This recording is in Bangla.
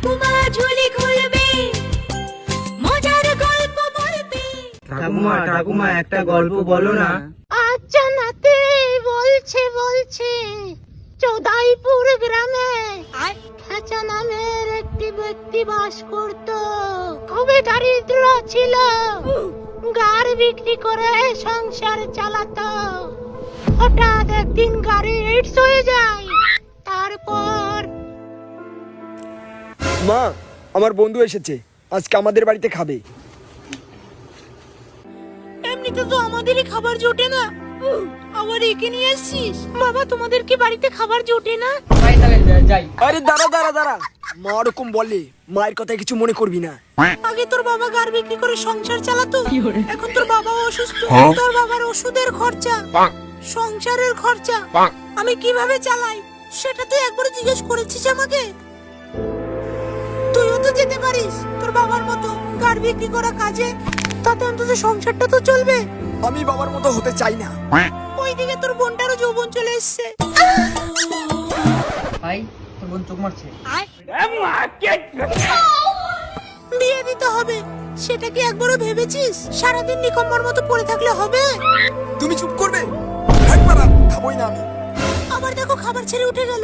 ঠাকুমা ঝুলি খুলবে, মজার গল্প বলবে। ঠাকুমা ঠাকুমা একটা গল্প বলো না। আচ্ছা নাতি, বলছে চৌদাইপুর গ্রামে খেচা নামের একটি ব্যক্তি বাস করত। খুবই দারিদ্র ছিল, গাড়ি বিক্রি করে সংসার চালাতো। হঠাৎ একদিন গাড়ি হিটস হয়ে যায়। তারপর মা, আমার বন্ধু এসেছে, আজকে আমাদের বাড়িতে খাবে। এমনিতে তো আমাদেরই খাবার জোটে না, আবার একে নিয়ে এসছিস। বাবা, তোমাদের কি বাড়িতে খাবার জোটে না? আরে দাঁড়া, মা ওরকম বলে, মায়ের কথা কিছু মনে করবি না। আগে তোর বাবা গাড়ি বিক্রি করে সংসার চালাতো, এখন তোর বাবা অসুস্থ। তোর বাবার ওষুধের খরচা, সংসারের খরচা আমি কিভাবে চালাই সেটা তুই একবার জিজ্ঞেস করেছিস আমাকে? তুইও তো যেতে পারিস তোর বাবার মতো গাড়ি বিক্রি করা কাজে, তাতে অন্তত সংসারটা তো চলবে। আমি বাবার মতো হতে চাই না। ওইদিকে তোর বোনটারও যৌবন চলে এসছে। ভাই তোর বোন চোখ মারছে। বিয়ে দিতে হবে, সেটা কি একবারও ভেবেছিস? সারাদিন নিকম্মার মতো পড়ে থাকলে হবে? তুমি চুপ করবে? একবার খাবোই না আমি। আবার দেখো খাবার ছেড়ে উঠে গেল।